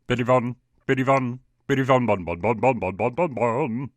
Bitty Von, Bitty Von, Bitty Von, Bon, Bon, Bon, Bon, Bon, Bon, Bon, Bon.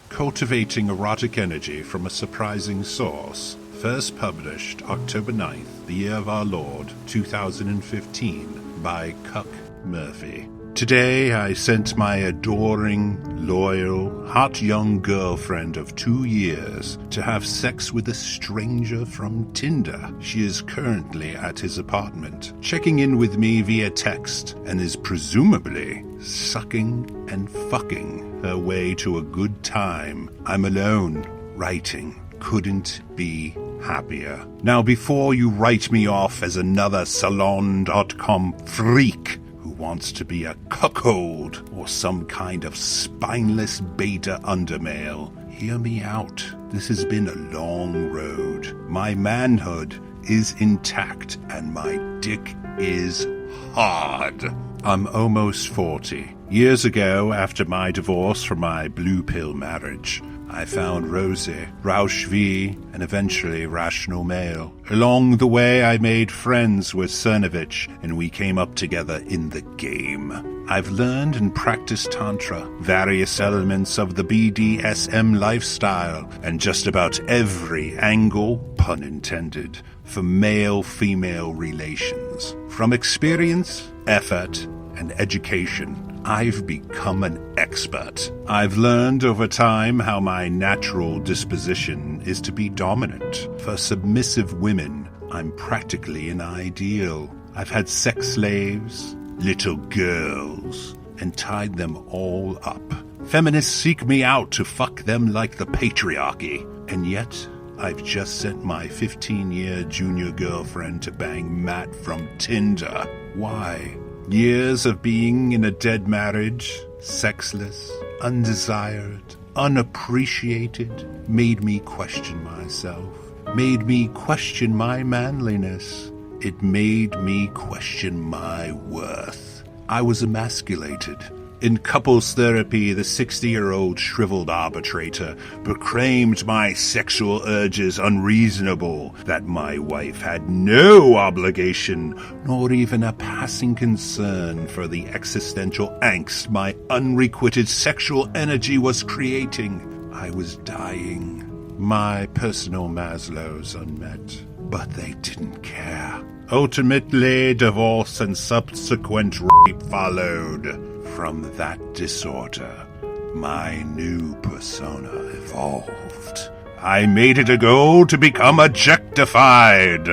Cultivating Erotic Energy from a Surprising Source. First published October 9th, the year of our Lord, 2015, by Cuck Murphy. Today I sent my adoring, loyal, hot young girlfriend of 2 years to have sex with a stranger from Tinder. She is currently at his apartment, checking in with me via text, and is presumably sucking and fucking her way to a good time. I'm alone, writing. Couldn't be happier. Now, before you write me off as another Salon.com freak who wants to be a cuckold or some kind of spineless beta undermale, hear me out. This has been a long road. My manhood is intact and my dick is hard. I'm almost 40. Years ago, after my divorce from my blue pill marriage, I found Rosie, Rausch V, and eventually Rational Male. Along the way, I made friends with Cernovich, and we came up together in the game. I've learned and practiced Tantra, various elements of the BDSM lifestyle, and just about every angle, pun intended, for male-female relations. From experience, effort, and education, I've become an expert. I've learned over time how my natural disposition is to be dominant. For submissive women, I'm practically an ideal. I've had sex slaves, little girls, and tied them all up. Feminists seek me out to fuck them like the patriarchy. And yet, I've just sent my 15-year junior girlfriend to bang Matt from Tinder. Why? Years of being in a dead marriage, sexless, undesired, unappreciated, made me question myself, made me question my manliness. It made me question my worth. I was emasculated. In couples therapy, the 60-year-old shriveled arbitrator proclaimed my sexual urges unreasonable, that my wife had no obligation, nor even a passing concern for the existential angst my unrequited sexual energy was creating. I was dying. My personal Maslow's unmet, but they didn't care. Ultimately, divorce and subsequent rape followed. From that disorder, my new persona evolved. I made it a goal to become objectified.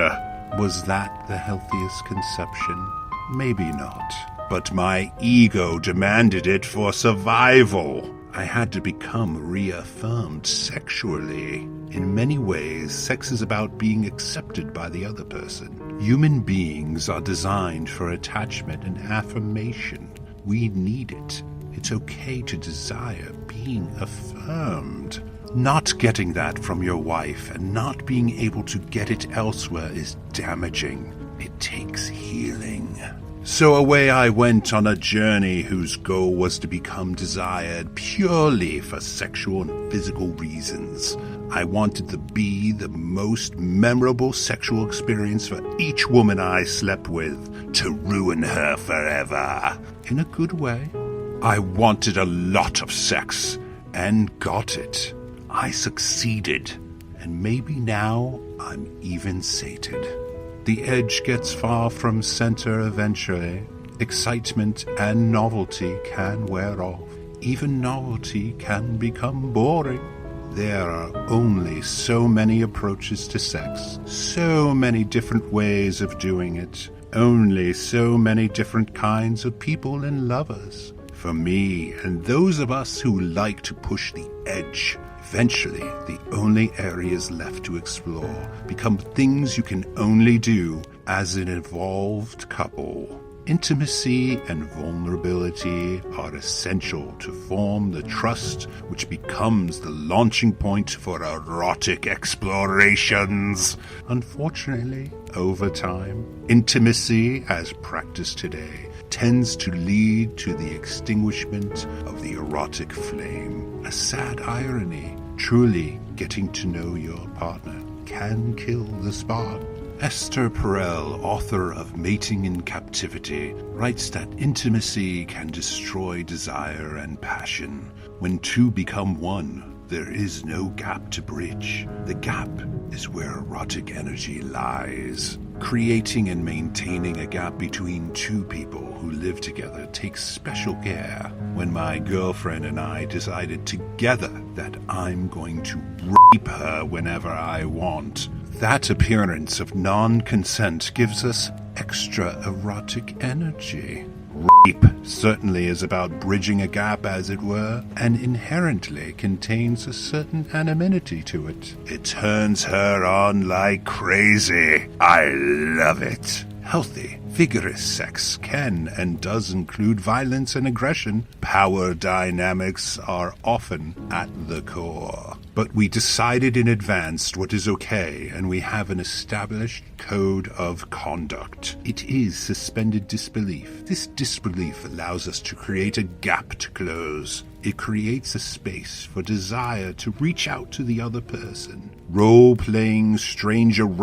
Was that the healthiest conception? Maybe not. But my ego demanded it for survival. I had to become reaffirmed sexually. In many ways, sex is about being accepted by the other person. Human beings are designed for attachment and affirmation. We need it. It's okay to desire being affirmed. Not getting that from your wife and not being able to get it elsewhere is damaging. It takes healing. So away I went on a journey whose goal was to become desired purely for sexual and physical reasons. I wanted to be the most memorable sexual experience for each woman I slept with, to ruin her forever. In a good way. I wanted a lot of sex, and got it. I succeeded, and maybe now I'm even sated. The edge gets far from center eventually. Excitement and novelty can wear off. Even novelty can become boring. There are only so many approaches to sex, so many different ways of doing it, only so many different kinds of people and lovers. For me and those of us who like to push the edge, eventually the only areas left to explore become things you can only do as an evolved couple. Intimacy and vulnerability are essential to form the trust which becomes the launching point for erotic explorations. Unfortunately, over time, intimacy, as practiced today, tends to lead to the extinguishment of the erotic flame. A sad irony. Truly, getting to know your partner can kill the spark. Esther Perel, author of Mating in Captivity, writes that intimacy can destroy desire and passion. When two become one, there is no gap to bridge. The gap is where erotic energy lies. Creating and maintaining a gap between two people who live together takes special care. When my girlfriend and I decided together that I'm going to rape her whenever I want, that appearance of non-consent gives us extra erotic energy. Rape certainly is about bridging a gap, as it were, and inherently contains a certain anonymity to it. It turns her on like crazy. I love it. Healthy, vigorous sex can and does include violence and aggression. Power dynamics are often at the core. But we decided in advance what is okay, and we have an established code of conduct. It is suspended disbelief. This disbelief allows us to create a gap to close. It creates a space for desire to reach out to the other person. Role-playing stranger rape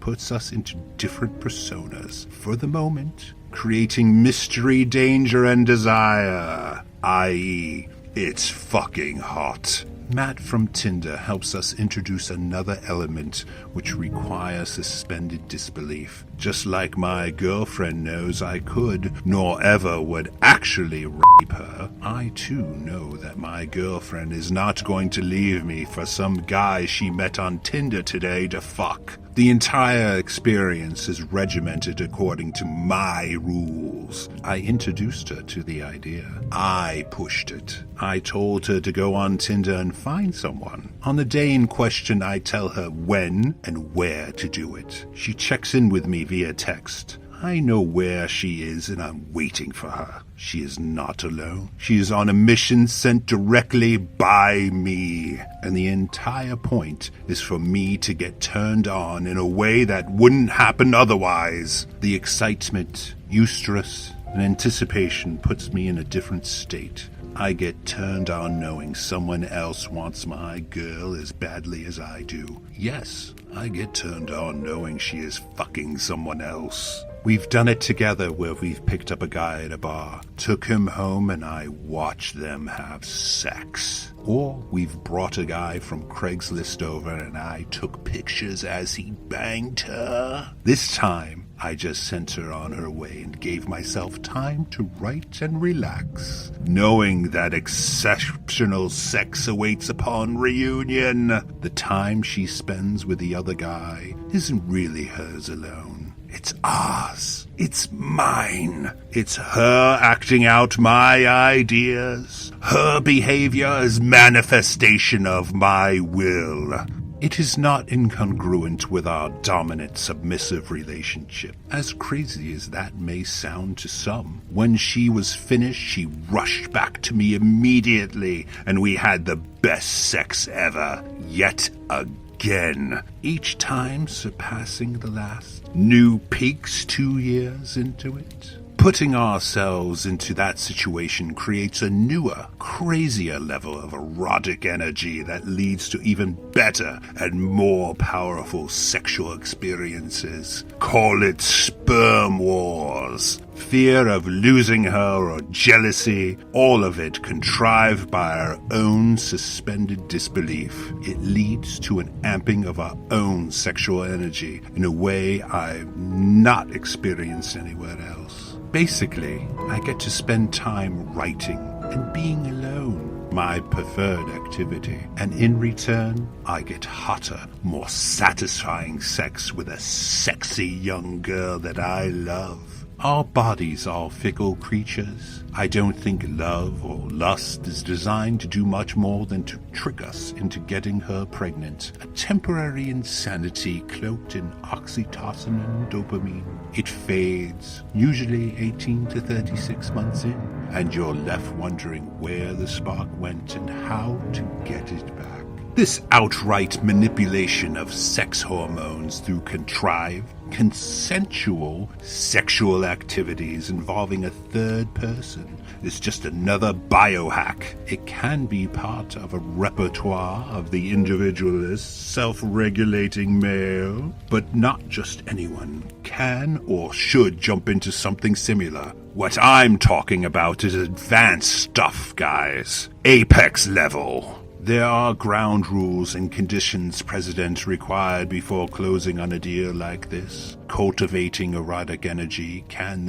puts us into different personas for the moment, creating mystery, danger, and desire, i.e., it's fucking hot. Matt from Tinder helps us introduce another element which requires suspended disbelief. Just like my girlfriend knows I could, nor ever would actually rape her, I too know that my girlfriend is not going to leave me for some guy she met on Tinder today to fuck. The entire experience is regimented according to my rules. I introduced her to the idea. I pushed it. I told her to go on Tinder and find someone. On the day in question, I tell her when and where to do it. She checks in with me via text. I know where she is and I'm waiting for her. She is not alone. She is on a mission sent directly by me. And the entire point is for me to get turned on in a way that wouldn't happen otherwise. The excitement, eustress, and anticipation puts me in a different state. I get turned on knowing someone else wants my girl as badly as I do. Yes, I get turned on knowing she is fucking someone else. We've done it together where we've picked up a guy at a bar, took him home, and I watched them have sex. Or we've brought a guy from Craigslist over and I took pictures as he banged her. This time, I just sent her on her way and gave myself time to write and relax, knowing that exceptional sex awaits upon reunion. The time she spends with the other guy isn't really hers alone. It's ours. It's mine. It's her acting out my ideas. Her behavior is manifestation of my will. It is not incongruent with our dominant submissive relationship. As crazy as that may sound to some, when she was finished, she rushed back to me immediately, and we had the best sex ever, yet again, each time surpassing the last. New peaks 2 years into it. Putting ourselves into that situation creates a newer, crazier level of erotic energy that leads to even better and more powerful sexual experiences. Call it sperm wars. Fear of losing her or jealousy, all of it contrived by our own suspended disbelief. It leads to an amping of our own sexual energy in a way I've not experienced anywhere else. Basically, I get to spend time writing and being alone, my preferred activity. And in return, I get hotter, more satisfying sex with a sexy young girl that I love. Our bodies are fickle creatures. I don't think love or lust is designed to do much more than to trick us into getting her pregnant. A temporary insanity cloaked in oxytocin and dopamine. It fades, usually 18 to 36 months in, and you're left wondering where the spark went and how to get it back. This outright manipulation of sex hormones through contrived, consensual sexual activities involving a third person is just another biohack. It can be part of a repertoire of the individualist, self-regulating male, but not just anyone can or should jump into something similar. What I'm talking about is advanced stuff, guys. Apex level. There are ground rules and conditions precedent required before closing on a deal like this. Cultivating erotic energy can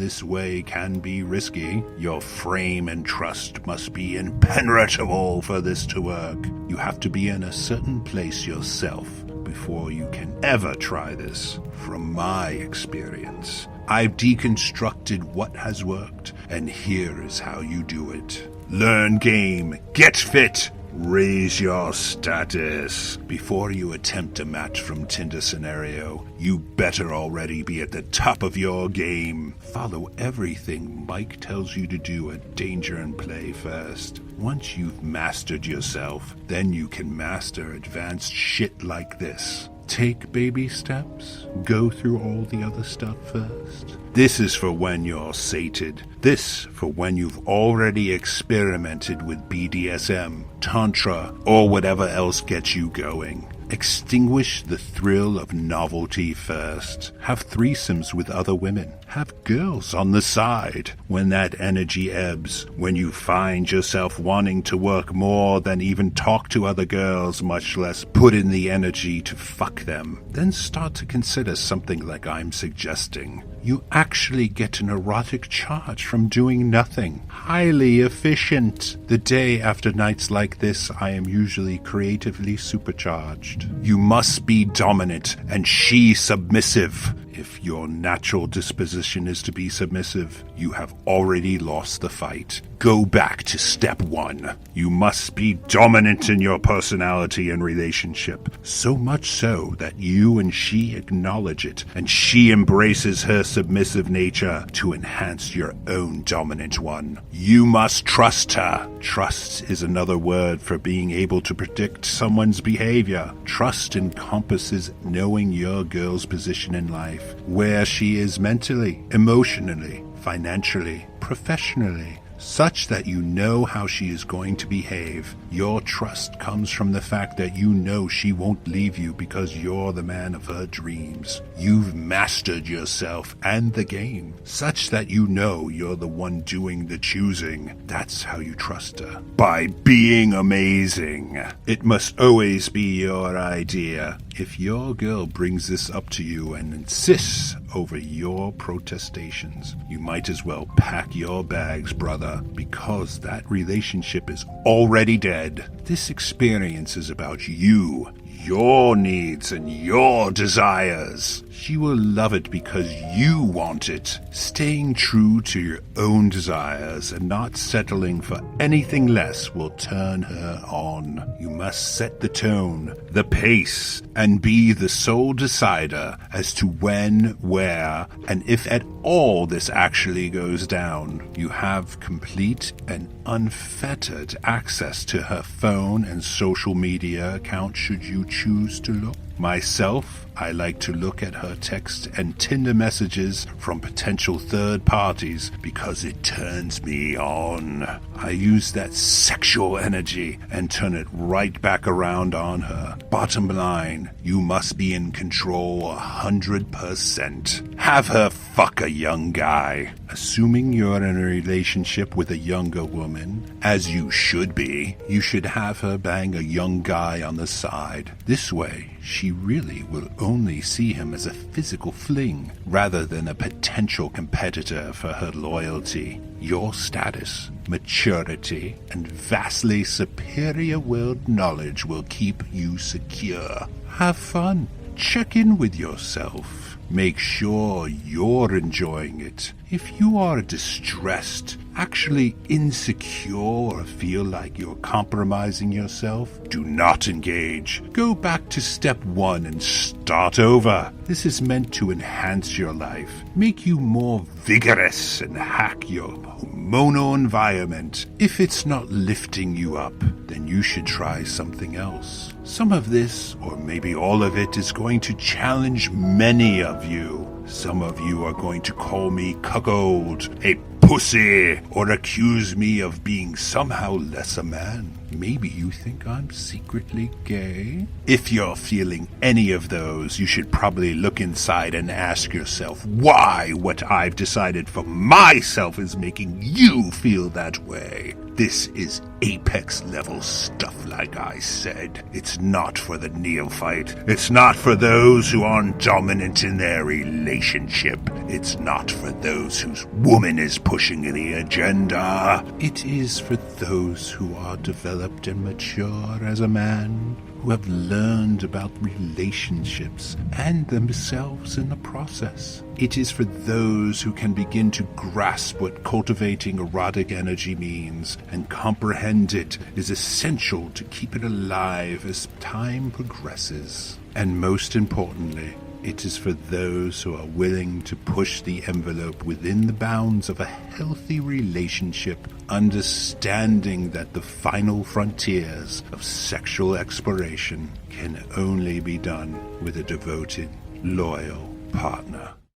be risky. Your frame and trust must be impenetrable for this to work. You have to be in a certain place yourself before you can ever try this. From my experience, I've deconstructed what has worked, and here is how you do it. Learn game, get fit, raise your status. Before you attempt a match from Tinder scenario, you better already be at the top of your game. Follow everything Mike tells you to do at Danger and Play first. Once you've mastered yourself, then you can master advanced shit like this. Take baby steps. Go through all the other stuff first. This is for when you're sated. This for when you've already experimented with BDSM, Tantra, or whatever else gets you going. Extinguish the thrill of novelty first. Have threesomes with other women. Have girls on the side. When that energy ebbs, when you find yourself wanting to work more than even talk to other girls, much less put in the energy to fuck them, then start to consider something like I'm suggesting. You actually get an erotic charge from doing nothing. Highly efficient. The day after nights like this, I am usually creatively supercharged. You must be dominant and she submissive. If your natural disposition is to be submissive, you have already lost the fight. Go back to step one. You must be dominant in your personality and relationship, so much so that you and she acknowledge it, and she embraces her submissive nature to enhance your own dominant one. You must trust her. Trust is another word for being able to predict someone's behavior. Trust encompasses knowing your girl's position in life, where she is mentally, emotionally, financially, professionally, such that you know how she is going to behave. Your trust comes from the fact that you know she won't leave you because you're the man of her dreams. You've mastered yourself and the game, such that you know you're the one doing the choosing. That's how you trust her. By being amazing. It must always be your idea. If your girl brings this up to you and insists over your protestations, you might as well pack your bags, brother, because that relationship is already dead. This experience is about you, your needs, and your desires. She will love it because you want it. Staying true to your own desires and not settling for anything less will turn her on. You must set the tone, the pace, and be the sole decider as to when, where, and if at all this actually goes down. You have complete and unfettered access to her phone and social media account should you choose to look. Myself, I like to look at her text and Tinder messages from potential third parties because it turns me on. I use that sexual energy and turn it right back around on her. Bottom line, you must be in control 100%. Have her fuck a young guy. Assuming you're in a relationship with a younger woman, as you should be, you should have her bang a young guy on the side. This way, she really will only see him as a physical fling rather than a potential competitor for her loyalty. Your status, maturity, and vastly superior world knowledge will keep you secure. Have fun. Check in with yourself. Make sure you're enjoying it. If you are distressed, actually insecure or feel like you're compromising yourself, do not engage. Go back to step 1 and start over. This is meant to enhance your life, make you more vigorous, and hack your hormonal environment. If it's not lifting you up, then you should try something else. Some of this, or maybe all of it, is going to challenge many of you. Some of you are going to call me cuckold, a pussy, or accuse me of being somehow less a man. Maybe you think I'm secretly gay? If you're feeling any of those, you should probably look inside and ask yourself why what I've decided for myself is making you feel that way. This is apex level stuff, like I said. It's not for the neophyte. It's not for those who aren't dominant in their relationship. It's not for those whose woman is pushing the agenda. It is for those who are developed and mature as a man, who have learned about relationships and themselves in the process. It is for those who can begin to grasp what cultivating erotic energy means and comprehend it is essential to keep it alive as time progresses. And most importantly, it is for those who are willing to push the envelope within the bounds of a healthy relationship, understanding that the final frontiers of sexual exploration can only be done with a devoted, loyal partner.